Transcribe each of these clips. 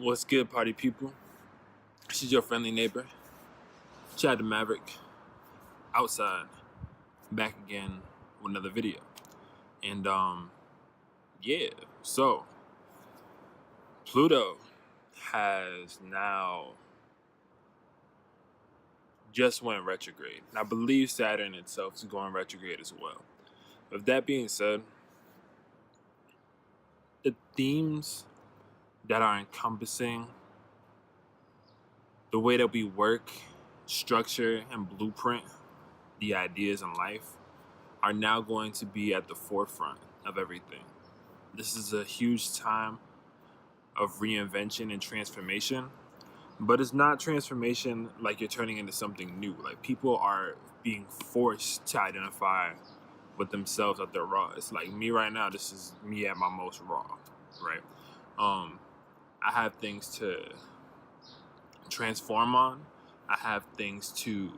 What's good, party people? This is your friendly neighbor, Chad the Maverick, outside, back again with another video. And yeah, so Pluto has now just went retrograde. And I believe Saturn itself is going retrograde as well. With that being said, the themes that are encompassing the way that we work, structure, and blueprint the ideas in life are now going to be at the forefront of everything. This is a huge time of reinvention and transformation, but it's not transformation like you're turning into something new. Like, people are being forced to identify with themselves at their raw. It's like me right now, this is me at my most raw, right? I have things to transform on. I have things to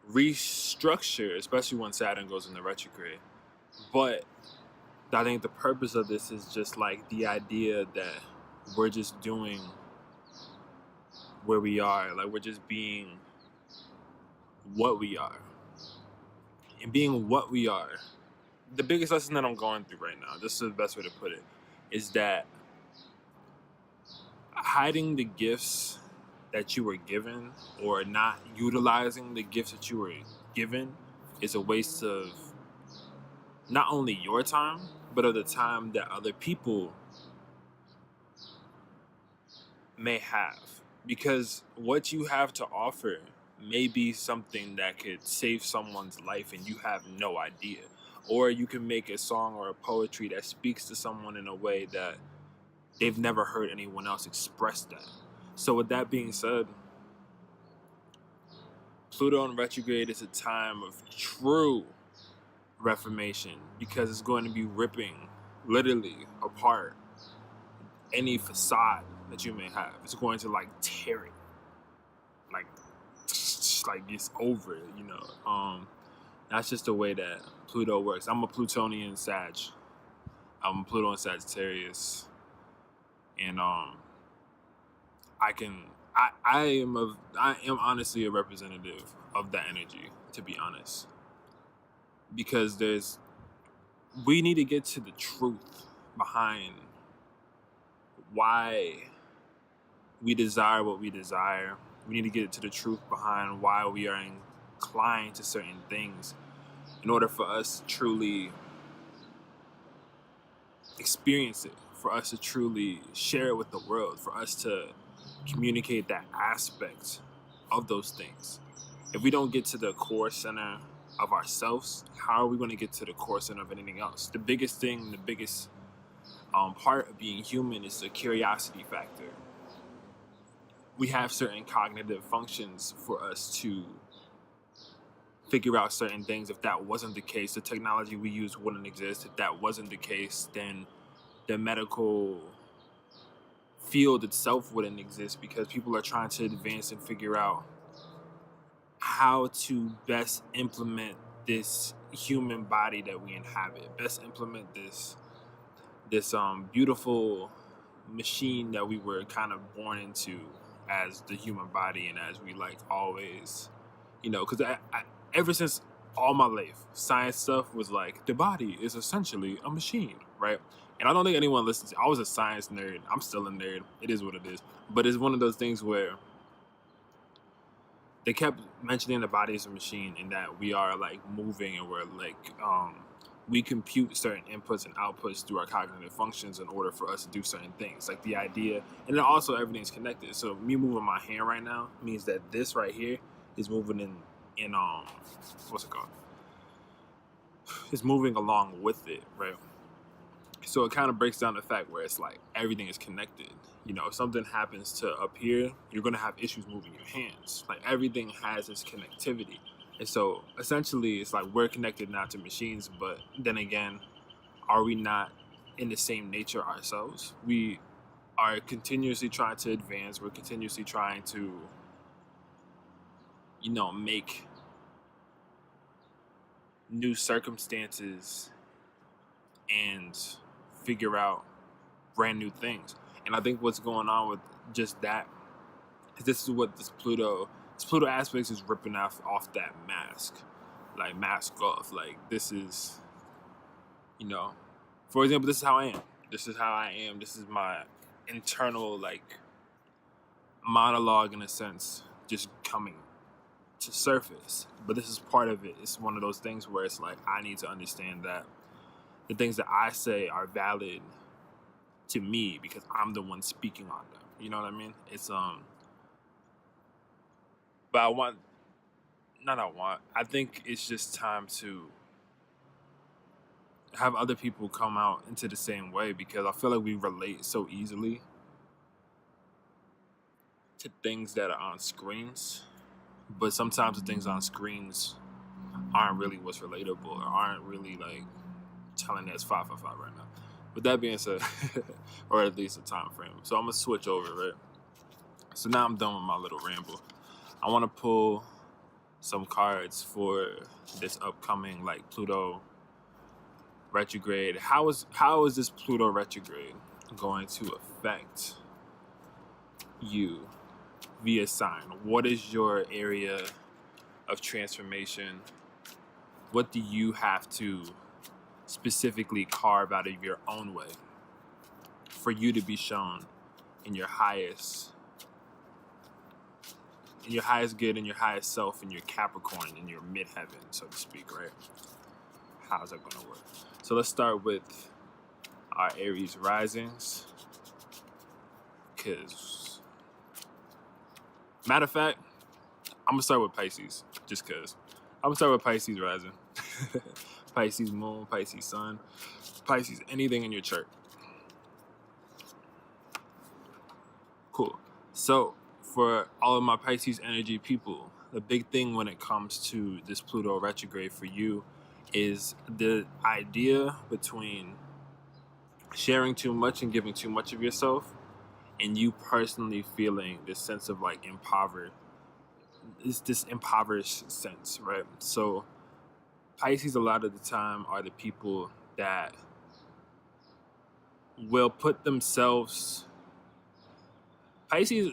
restructure, especially when Saturn goes into retrograde. But I think the purpose of this is just like the idea that we're just doing where we are. Like, we're just being what we are. And being what we are, the biggest lesson that I'm going through right now, this is the best way to put it, is that hiding the gifts that you were given or not utilizing the gifts that you were given is a waste of not only your time, but of the time that other people may have. Because what you have to offer may be something that could save someone's life and you have no idea. Or you can make a song or a poetry that speaks to someone in a way that they've never heard anyone else express that. So with that being said, Pluto in retrograde is a time of true reformation, because it's going to be ripping literally apart any facade that you may have. It's going to like tear it, like it's over, you know. That's just the way that Pluto works. I'm a Plutonian Sag. I'm a Pluto in Sagittarius, and I am honestly a representative of that energy, to be honest. Because we need to get to the truth behind why we desire what we desire. We need to get to the truth behind why we are inclined to certain things in order for us to truly experience it, for us to truly share it with the world, for us to communicate that aspect of those things. If we don't get to the core center of ourselves, how are we going to get to the core center of anything else? The biggest thing, the biggest part of being human is the curiosity factor. We have certain cognitive functions for us to figure out certain things. If that wasn't the case, the technology we use wouldn't exist. If that wasn't the case, then the medical field itself wouldn't exist, because people are trying to advance and figure out how to best implement this human body that we inhabit, best implement this beautiful machine that we were kind of born into as the human body, and as we like always, you know, because I ever since all my life, science stuff was like, the body is essentially a machine, right? And I don't think anyone listens. I was a science nerd. I'm still a nerd. It is what it is. But it's one of those things where they kept mentioning the body as a machine, and that we are like moving, and we're like, we compute certain inputs and outputs through our cognitive functions in order for us to do certain things. Like the idea, and then also everything's connected. So me moving my hand right now means that this right here is moving in what's it called? It's moving along with it, right? So it kind of breaks down the fact where it's like everything is connected. You know, if something happens to up here, you're going to have issues moving your hands. Like, everything has its connectivity. And so essentially it's like we're connected now to machines, but then again, are we not in the same nature ourselves? We are continuously trying to advance. We're continuously trying to, you know, make new circumstances and figure out brand new things. And I think what's going on with just that is this is what this Pluto aspect is ripping off that mask. Like, mask off. Like, this is, you know, for example, this is how I am. This is how I am. This is my internal, like, monologue, in a sense, just coming to surface. But this is part of it. It's one of those things where it's like, I need to understand that the things that I say are valid to me because I'm the one speaking on them. You know what I mean? It's but I think it's just time to have other people come out into the same way, because I feel like we relate so easily to things that are on screens, but sometimes the things on screens aren't really what's relatable, or aren't really like telling us 5 for 5 right now. With that being said, or at least a time frame. So I'm gonna switch over, right? So now I'm done with my little ramble. I want to pull some cards for this upcoming, like, Pluto retrograde. How is this Pluto retrograde going to affect you via sign? What is your area of transformation? What do you have to specifically carve out of your own way for you to be shown in your highest good, in your highest self, in your Capricorn, in your midheaven, so to speak, right? How's that going to work? So let's start with our Aries risings, because, matter of fact, I'm going to start with Pisces, just because. I'm going to start with Pisces rising. Pisces moon, Pisces sun, Pisces anything in your chart. Cool. So for all of my Pisces energy people, the big thing when it comes to this Pluto retrograde for you is the idea between sharing too much and giving too much of yourself, and you personally feeling this sense of, like, this impoverished sense, right? So Pisces a lot of the time are the people that will put themselves... Pisces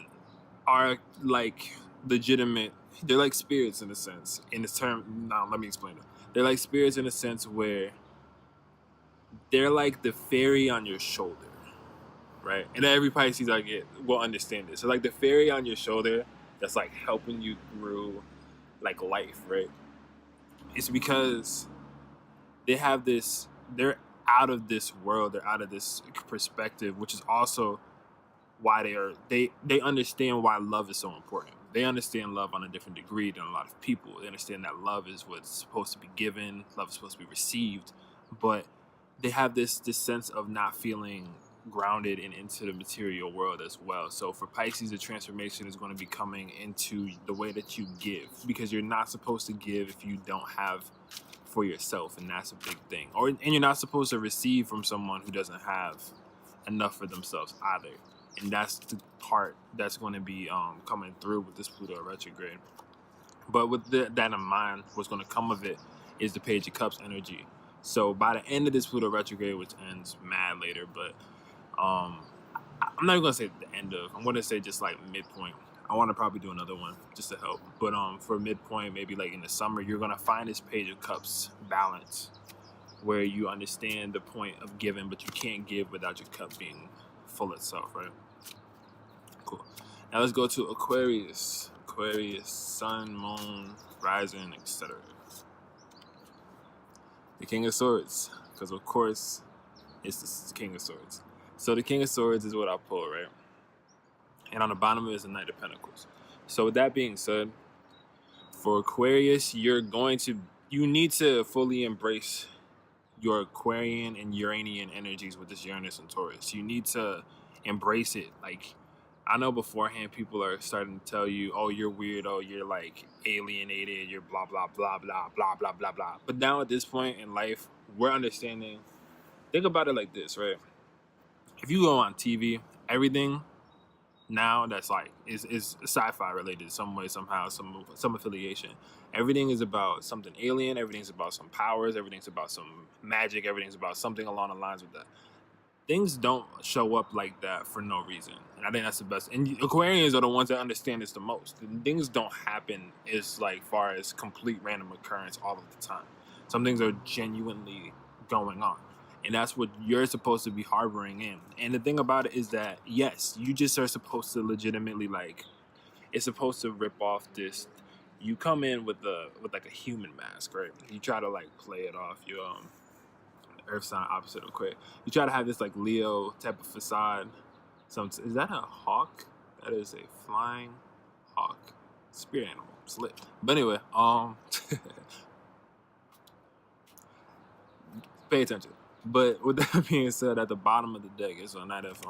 are like legitimate, they're like spirits in a sense. In this term, now let me explain it. They're like spirits in a sense where they're like the fairy on your shoulder, right? And every Pisces I get will understand this. So like the fairy on your shoulder that's like helping you through, like, life, right? It's because they have this, they're out of this world, they're out of this perspective, which is also why they understand why love is so important. They understand love on a different degree than a lot of people. They understand that love is what's supposed to be given, love is supposed to be received, but they have this sense of not feeling grounded and into the material world as well. So for Pisces, the transformation is going to be coming into the way that you give, because you're not supposed to give if you don't have for yourself, and that's a big thing. And you're not supposed to receive from someone who doesn't have enough for themselves either. And that's the part that's going to be coming through with this Pluto retrograde. But with that in mind, what's going to come of it is the Page of Cups energy. So by the end of this Pluto retrograde, which ends mad later, but I'm not even going to say the end of, I'm going to say just like midpoint. I want to probably do another one just to help. But for midpoint, maybe like in the summer, you're going to find this Page of Cups balance where you understand the point of giving, but you can't give without your cup being full itself, right? Cool. Now let's go to Aquarius. Aquarius, sun, moon, rising, etc. The King of Swords, because of course it's the King of Swords. So the King of Swords is what I pull, right? And on the bottom of it is the Knight of Pentacles. So with that being said, for Aquarius, you need to fully embrace your Aquarian and Uranian energies with this Uranus and Taurus. You need to embrace it. Like, I know beforehand people are starting to tell you, oh, you're weird, oh, you're like alienated, you're blah, blah, blah, blah, blah, blah, blah, blah. But now at this point in life, we're understanding, think about it like this, right? If you go on TV, everything now that's like, is sci-fi related some way, somehow, some affiliation. Everything is about something alien, everything's about some powers, everything's about some magic, everything's about something along the lines with that. things don't show up like that for no reason. And I think that's the best. And Aquarians are the ones that understand this the most. Things don't happen as like far as complete random occurrence all of the time. Some things are genuinely going on. And that's what you're supposed to be harboring in. And the thing about it is that, yes, you just are supposed to legitimately, like, it's supposed to rip off this. You come in with like a human mask, right? You try to like play it off your Earth sign opposite of Aquarius. You try to have this like Leo type of facade. Is that a hawk? That is a flying hawk. Spirit animal. Slit. But anyway, pay attention. But with that being said, at the bottom of the deck is a Knight of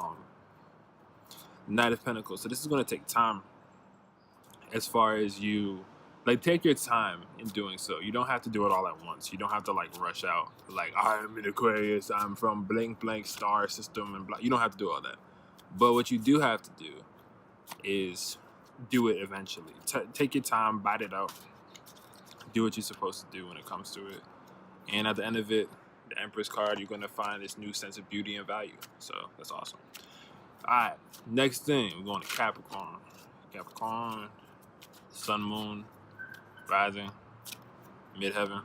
Pentacles. So this is going to take time. As far as you, like, take your time in doing so. You don't have to do it all at once. You don't have to like rush out. Like, I'm in Aquarius. I'm from blank blank star system and blah. You don't have to do all that. But what you do have to do is do it eventually. Take your time, bite it out. Do what you're supposed to do when it comes to it. And at the end of it, the Empress card, you're going to find this new sense of beauty and value. So that's awesome. All right, next thing, we're going to Capricorn. Capricorn, Sun, Moon, Rising, Midheaven,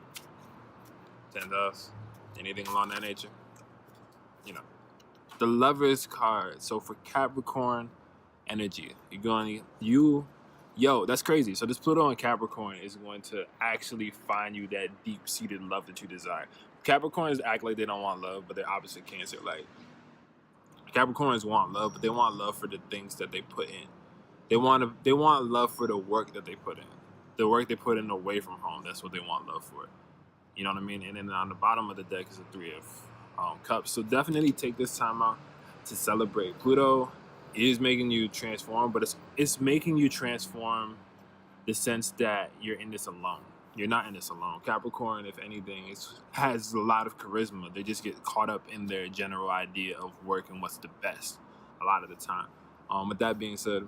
10 Doves, anything along that nature. You know, the Lovers card. So for Capricorn energy, yo, that's crazy. So this Pluto in Capricorn is going to actually find you that deep-seated love that you desire. Capricorns act like they don't want love, but they're opposite Cancer. Like, Capricorns want love, but they want love for the things that they put in. They want love for the work that they put in. The work they put in away from home, that's what they want love for. You know what I mean? And then on the bottom of the deck is a 3 of Cups. So definitely take this time out to celebrate. Pluto is making you transform, but it's making you transform the sense that you're in this alone. You're not in this alone. Capricorn, if anything, has a lot of charisma. They just get caught up in their general idea of work and what's the best a lot of the time. With that being said,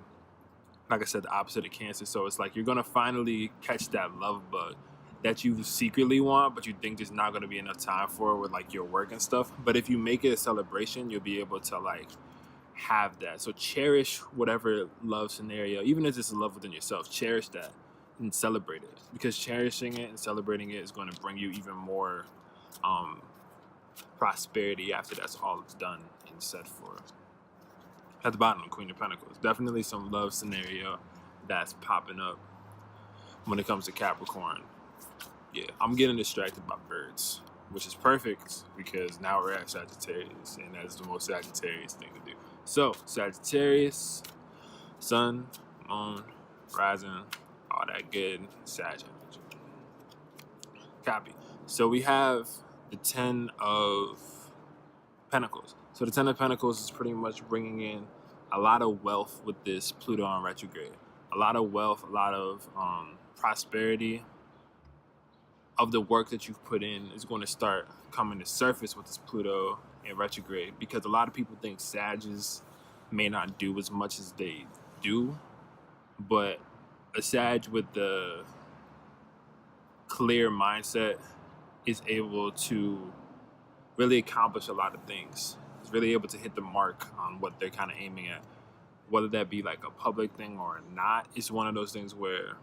like I said, the opposite of Cancer. So it's like you're going to finally catch that love bug that you secretly want, but you think there's not going to be enough time for with like your work and stuff. But if you make it a celebration, you'll be able to like have that. So cherish whatever love scenario, even if it's a love within yourself, cherish that and celebrate it, because cherishing it and celebrating it is going to bring you even more prosperity after that's all it's done and set for. At the bottom, Queen of Pentacles. Definitely some love scenario that's popping up when it comes to Capricorn. Yeah, I'm getting distracted by birds, which is perfect because now we're at Sagittarius, and that is the most Sagittarius thing to do. So, Sagittarius, Sun, Moon, Rising, all that good Sag energy. Copy. So we have the 10 of Pentacles. So the 10 of Pentacles is pretty much bringing in a lot of wealth with this Pluto on retrograde. A lot of wealth, a lot of prosperity of the work that you've put in is going to start coming to surface with this Pluto in retrograde, because a lot of people think Sages may not do as much as they do, but a Sag with the clear mindset is able to really accomplish a lot of things. It's really able to hit the mark on what they're kind of aiming at, whether that be like a public thing or not. It's one of those things where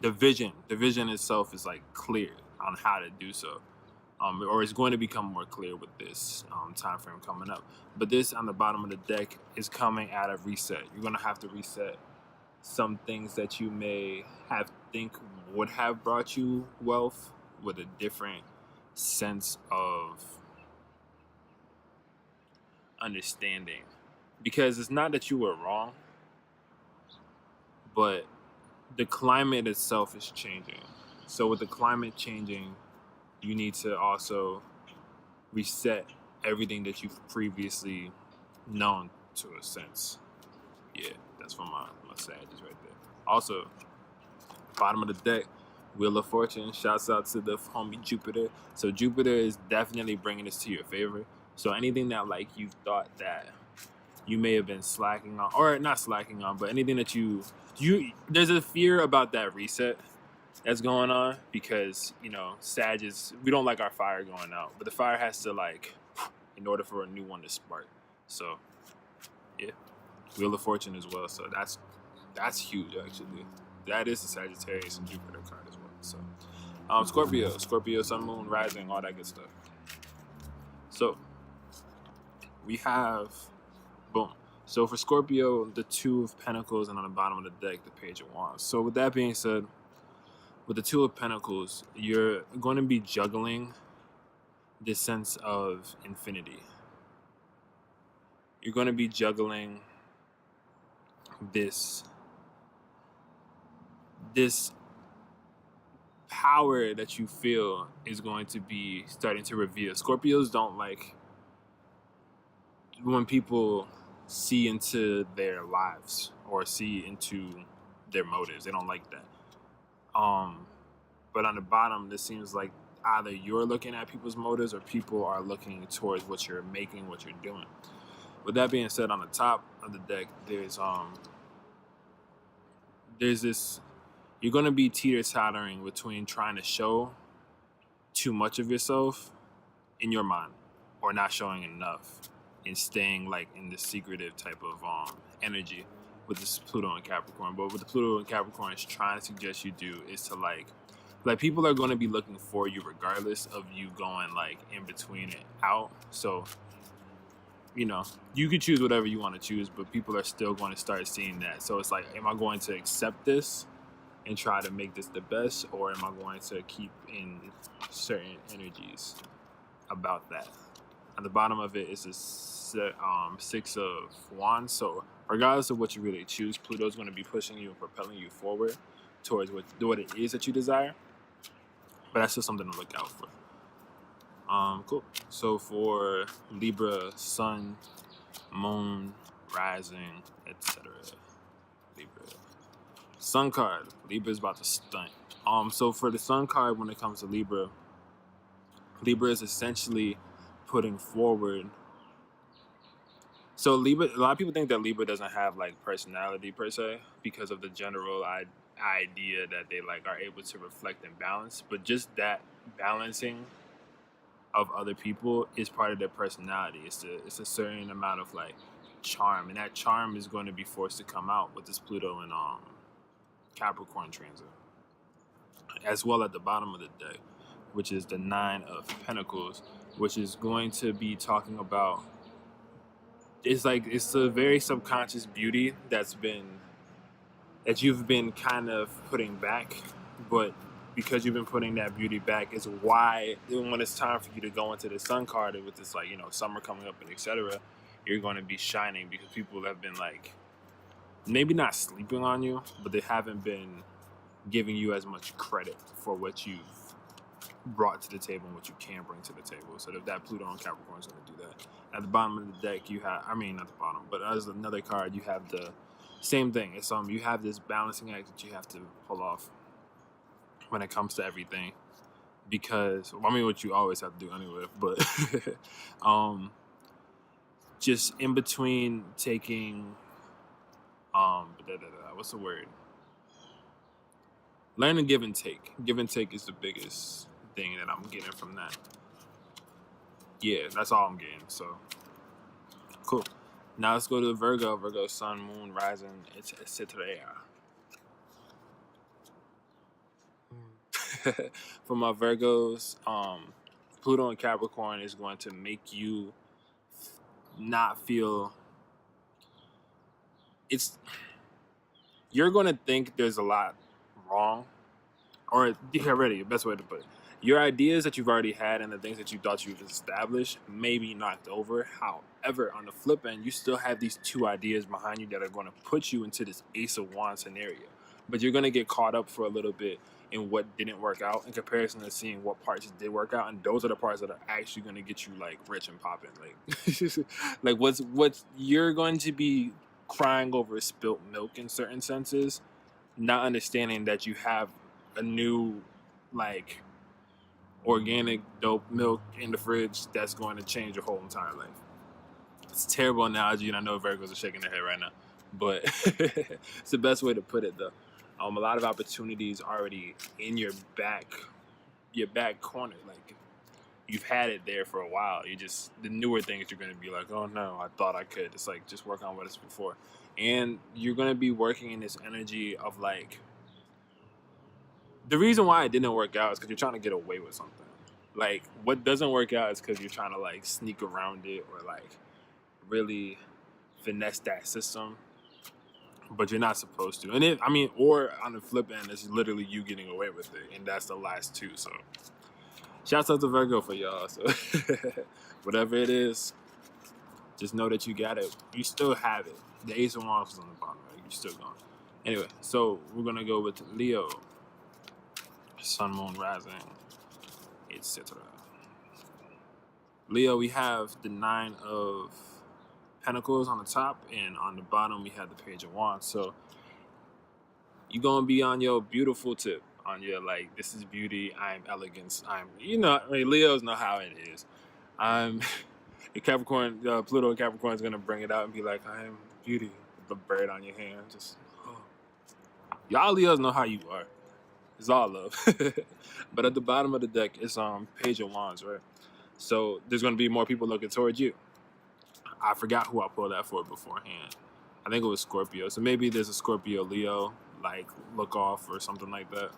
the vision itself is like clear on how to do so, or it's going to become more clear with this time frame coming up. But this on the bottom of the deck is coming at a reset. You're going to have to reset some things that you may think would have brought you wealth with a different sense of understanding, because it's not that you were wrong, but the climate itself is changing. So with the climate changing, you need to also reset everything that you've previously known to a sense. Yeah, that's from my Sagittarius right there. Also, bottom of the deck, Wheel of Fortune. Shouts out to the homie Jupiter. So Jupiter is definitely bringing this to your favor. So anything that like you thought that you may have been slacking on, or not slacking on, but anything that you there's a fear about that reset that's going on, because, you know, Sag is, we don't like our fire going out, but the fire has to like in order for a new one to spark. So yeah, Wheel of Fortune as well. So that's huge actually. That is the Sagittarius and Jupiter card as well. So Scorpio, Sun, Moon, Rising, all that good stuff. So we have, boom. So for Scorpio, the Two of Pentacles, and on the bottom of the deck, the Page of Wands. So with that being said, with the Two of Pentacles, you're going to be juggling this sense of infinity. You're going to be juggling this power that you feel is going to be starting to reveal. Scorpios don't like when people see into their lives or see into their motives. They don't like that. But on the bottom, this seems like either you're looking at people's motives or people are looking towards what you're making, what you're doing. With that being said, on the top of the deck, there's this, you're going to be teeter-tottering between trying to show too much of yourself in your mind or not showing enough and staying like in the secretive type of energy with this Pluto and Capricorn. But what the Pluto and Capricorn is trying to suggest you do is to like people are going to be looking for you regardless of you going like in between it out. So, you know, you could choose whatever you want to choose, but people are still going to start seeing that. So it's like, am I going to accept this and try to make this the best, or am I going to keep in certain energies about that? At the bottom of it is a Six of Wands. So regardless of what you really choose, Pluto's going to be pushing you and propelling you forward towards what it is that you desire. But that's just something to look out for. Cool. So for Libra, Sun, Moon, Rising, etc. Libra. Sun card. Libra is about to stunt. So for the Sun card, when it comes to Libra, Libra is essentially putting forward. So Libra, a lot of people think that Libra doesn't have like personality per se because of the general idea that they like are able to reflect and balance, but just that balancing of other people is part of their personality. It's a certain amount of like charm, and that charm is going to be forced to come out with this Pluto and Capricorn transit, as well at the bottom of the deck, which is the Nine of Pentacles, which is going to be talking about, it's a very subconscious beauty that you've been kind of putting back, but because you've been putting that beauty back is why when it's time for you to go into the Sun card with this, like, you know, summer coming up and etc., you're going to be shining because people have been like maybe not sleeping on you, but they haven't been giving you as much credit for what you've brought to the table and what you can bring to the table. So that Pluto and Capricorn is going to do that. At the bottom of the deck, you have, I mean, not the bottom, but as another card, you have the same thing. It's you have this balancing act that you have to pull off when it comes to everything, because I mean, what you always have to do anyway, but just in between taking what's the word? Learn to give and take. Give and take is the biggest thing that I'm getting from that. Yeah, that's all I'm getting. So cool. Now let's go to Virgo. Virgo, Sun, Moon, Rising, etc. For my Virgos, Pluto and Capricorn is going to make you not feel you're going to think there's a lot wrong, or already, the best way to put it, your ideas that you've already had and the things that you thought you've established may be knocked over. However, on the flip end, you still have these two ideas behind you that are going to put you into this Ace of Wands scenario, but you're going to get caught up for a little bit in what didn't work out in comparison to seeing what parts did work out, and those are the parts that are actually going to get you like rich and popping. Like what's you're going to be crying over spilt milk in certain senses, not understanding that you have a new like organic dope milk in the fridge that's going to change your whole entire life. It's a terrible analogy, and I know Virgos are shaking their head right now, but it's the best way to put it though. A lot of opportunities already in your back corner. Like you've had it there for a while. You just, the newer things you're going to be like, oh no, I thought I could. It's like, just work on what it's before. And you're going to be working in this energy of like, the reason why it didn't work out is because you're trying to get away with something. Like, what doesn't work out is because you're trying to like sneak around it or like really finesse that system, but you're not supposed to. And it, I mean, or on the flip end, it's literally you getting away with it, and that's the last two. So shouts out to Virgo for y'all. So whatever it is, just know that you got it. You still have it. The Ace of Wands is on the bottom, right? You're still going. Anyway, so we're gonna go with Leo, Sun, Moon, Rising, etc. Leo, we have the 9 of Pentacles on the top, and on the bottom we have the Page of Wands. So you're gonna be on your beautiful tip, on your like, this is beauty, I'm elegance, I'm, you know, I mean, Leos know how it is. I'm the Capricorn, Pluto and Capricorn is gonna bring it out and be like, I am beauty, with the bird on your hand, just, oh. Y'all Leos know how you are. It's all love. But at the bottom of the deck, it's Page of Wands, right? So there's gonna be more people looking towards you. I forgot who I pulled that for beforehand. I think it was Scorpio. So maybe there's a Scorpio Leo like look off or something like that.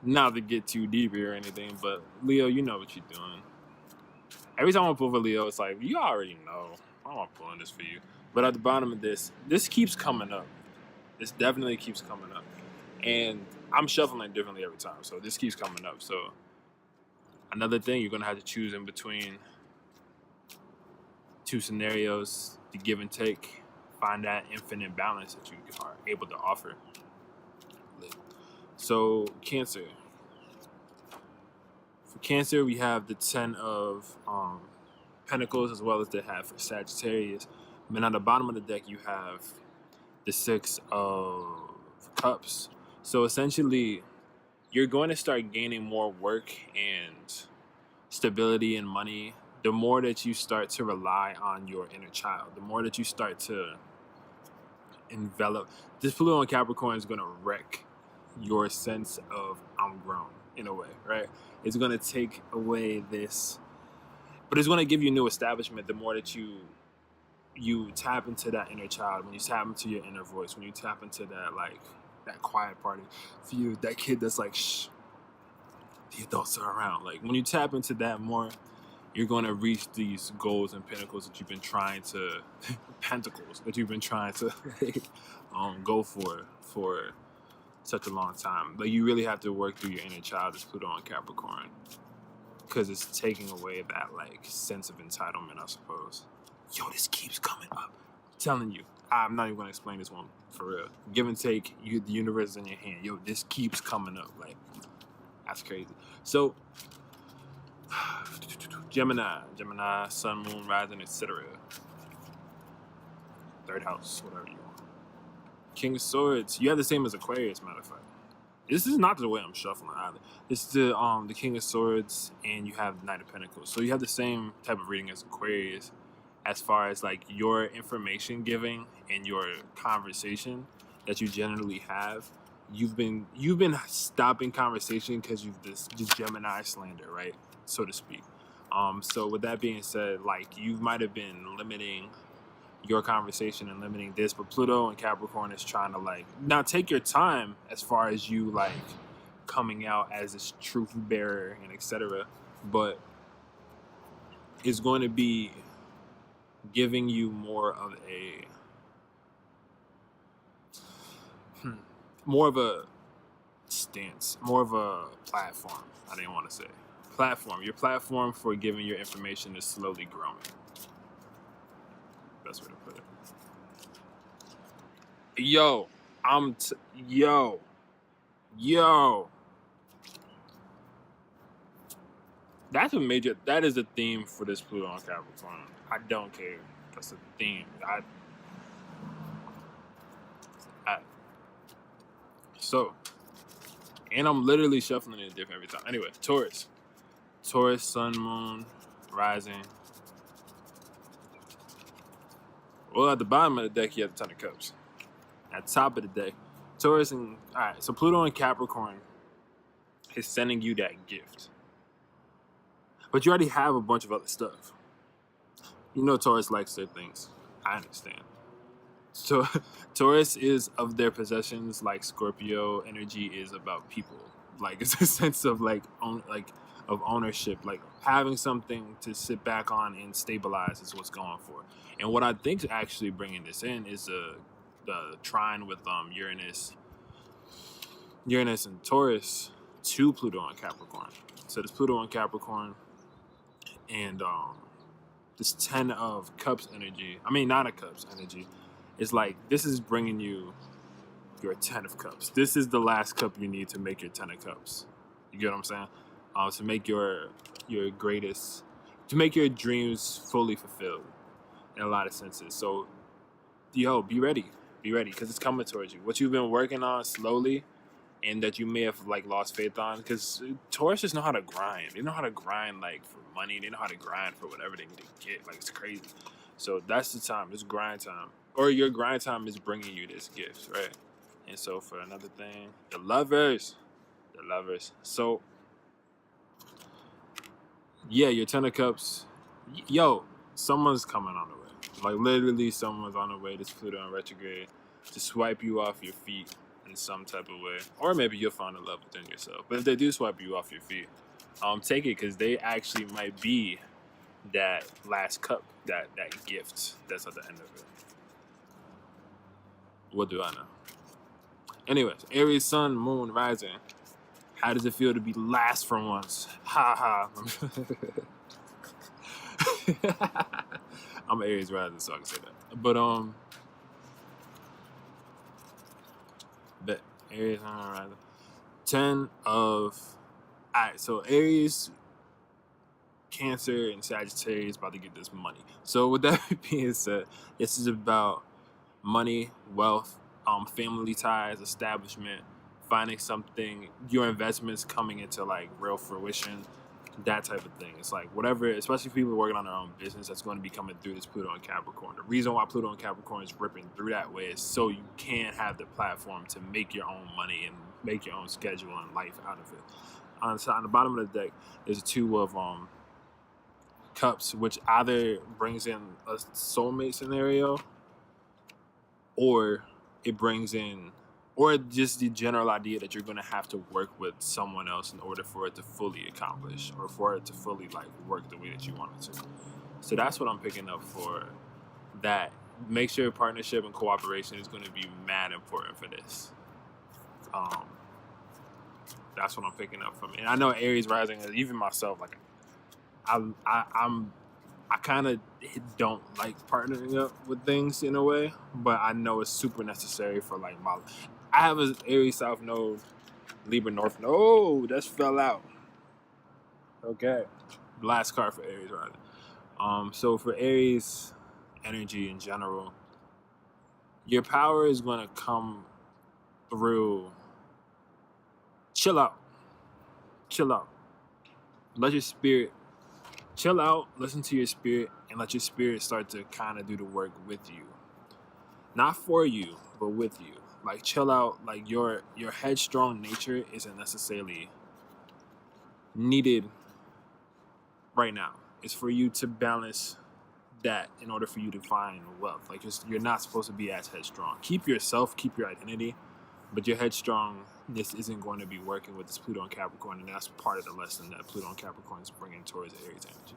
Not to get too deep or anything, but Leo, you know what you're doing. Every time I pull for Leo, it's like, you already know. I'm not pulling this for you. But at the bottom of this keeps coming up. This definitely keeps coming up. And I'm shuffling differently every time, so this keeps coming up. So another thing, you're gonna have to choose in between two scenarios, the give and take, find that infinite balance that you are able to offer. So Cancer. For Cancer, we have the 10 of Pentacles, as well as they have for Sagittarius. And on the bottom of the deck, you have the 6 of Cups. So essentially, you're going to start gaining more work and stability and money the more that you start to rely on your inner child, the more that you start to envelop. This Pluto and Capricorn is going to wreck your sense of I'm grown in a way, right? It's going to take away this, but it's going to give you new establishment the more that you tap into that inner child, when you tap into your inner voice, when you tap into that, like, that quiet party for you, that kid that's like, shh, the adults are around. Like, when you tap into that more, you're going to reach these goals and pinnacles that you've been trying to, pentacles that you've been trying to go for such a long time. But you really have to work through your inner child, this Pluto and Capricorn, because it's taking away that like sense of entitlement, I suppose. Yo, this keeps coming up. I'm telling you, I'm not even going to explain this one for real. Give and take, the universe is in your hand. Yo, this keeps coming up. Like, that's crazy. So, Gemini, Sun, Moon, Rising, etc. Third house, whatever you want. King of Swords, you have the same as Aquarius, matter of fact. This is not the way I'm shuffling either. It's the King of Swords, and you have the Knight of Pentacles. So you have the same type of reading as Aquarius, as far as like your information giving and your conversation that you generally have. You've been stopping conversation because you've this Gemini slander, right, so to speak. So with that being said, like, you might have been limiting your conversation and limiting this, but Pluto and Capricorn is trying to like, now take your time as far as you like coming out as this truth bearer and etc. But it's going to be giving you more of a stance, more of a platform. I didn't want to say platform. Your platform for giving your information is slowly growing. Best way to put it. Yo, that is a theme for this Pluto and Capricorn. I don't care. That's a theme. So, and I'm literally shuffling it different every time. Anyway, Taurus, Sun, Moon, Rising. Well, at the bottom of the deck, you have the Ten of Cups. At the top of the deck, Taurus and... Alright, so Pluto and Capricorn is sending you that gift. But you already have a bunch of other stuff. You know Taurus likes their things. I understand. So Taurus is of their possessions like Scorpio energy is about people. Like it's a sense of of ownership, like having something to sit back on and stabilize is what's going for. And what I think is actually bringing this in is the trine with Uranus and Taurus to Pluto and Capricorn. So there's Pluto and Capricorn, and this 10 of Cups energy. I mean, 9 of Cups energy. It's like this is bringing you your 10 of Cups. This is the last cup you need to make your 10 of Cups. You get what I'm saying? To make your greatest, to make your dreams fully fulfilled in a lot of senses. So, yo, be ready, because it's coming towards you. What you've been working on slowly, and that you may have like lost faith on, because Taurus just know how to grind. They know how to grind like for money. They know how to grind for whatever they need to get. Like it's crazy. So that's the time. It's grind time, or your grind time is bringing you this gift, right? And so for another thing, the lovers. So yeah, your 10 of Cups. Yo, someone's coming on the way. Like literally, someone's on the way. This Pluto in retrograde to swipe you off your feet in some type of way, or maybe you'll find a love within yourself. But if they do swipe you off your feet, take it, because they actually might be that last cup, that gift that's at the end of it. What do I know? Anyways, Aries sun, moon, rising. How does it feel to be last for once? Ha ha. I'm an Aries rising, so I can say that. But Aries rising. 10 of. Alright, so Aries, Cancer, and Sagittarius about to get this money. So with that being said, this is about money, wealth, family ties, establishment, finding something, your investments coming into like real fruition, that type of thing. It's like whatever, especially people working on their own business, that's going to be coming through this Pluto and Capricorn. The reason why Pluto and Capricorn is ripping through that way is so you can have the platform to make your own money and make your own schedule and life out of it. On the bottom of the deck, there's a 2 of Cups, which either brings in a soulmate scenario, or it brings in, or just the general idea that you're going to have to work with someone else in order for it to fully accomplish, or for it to fully like work the way that you want it to. So that's what I'm picking up for that. Make sure partnership and cooperation is going to be mad important for this. That's what I'm picking up from it. And I know Aries rising, even myself, like I kind of don't like partnering up with things in a way, but I know it's super necessary for like my. I have an Aries South Node, Libra North Node. Oh, that fell out. Okay, last card for Aries rising. So for Aries energy in general, your power is going to come through. Chill out. Let your spirit chill out, listen to your spirit, and let your spirit start to kind of do the work with you. Not for you, but with you. Like, chill out. Like, your headstrong nature isn't necessarily needed right now. It's for you to balance that in order for you to find wealth. Like, you're not supposed to be as headstrong. Keep yourself, keep your identity, but your headstrongness isn't going to be working with this Pluto and Capricorn, and that's part of the lesson that Pluto and Capricorn is bringing towards Aries energy.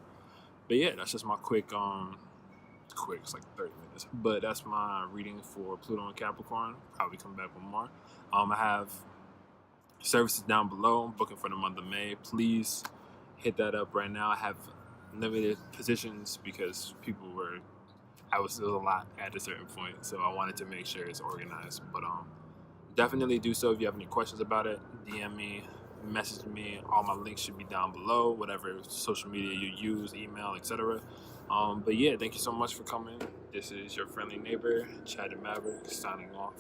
But yeah, that's just my quick, it's like 30 minutes, but that's my reading for Pluto and Capricorn. Probably come back with more. I have services down below. I'm booking for the month of May. Please hit that up right now. I have limited positions because there was a lot at a certain point, so I wanted to make sure it's organized. But definitely do so if you have any questions about it. DM me, message me. All my links should be down below, whatever social media you use, email, etc. But yeah, thank you so much for coming. This is your friendly neighbor, Chad and Maverick, signing off.